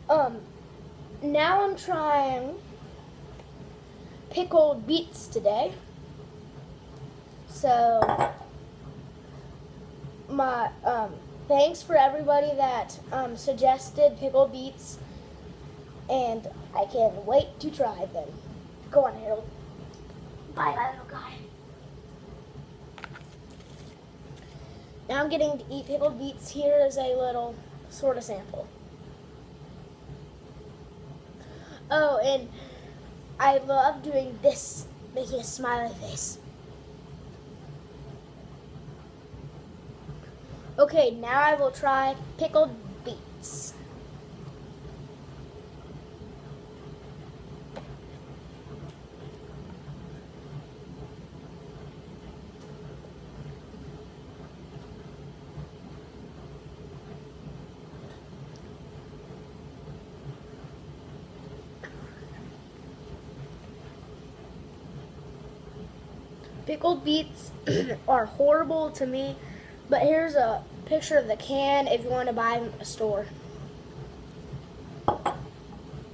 Um, Now I'm trying pickled beets today. So my thanks for everybody that suggested pickled beets, and I can't wait to try them. Go on, Harold. Bye, my little guy. Now I'm getting to eat pickled beets. Here is a little sort of sample. Oh, and I love doing this, making a smiley face. Okay, now I will try pickled beets. Pickled beets are horrible to me, but here's a picture of the can if you want to buy them at a store.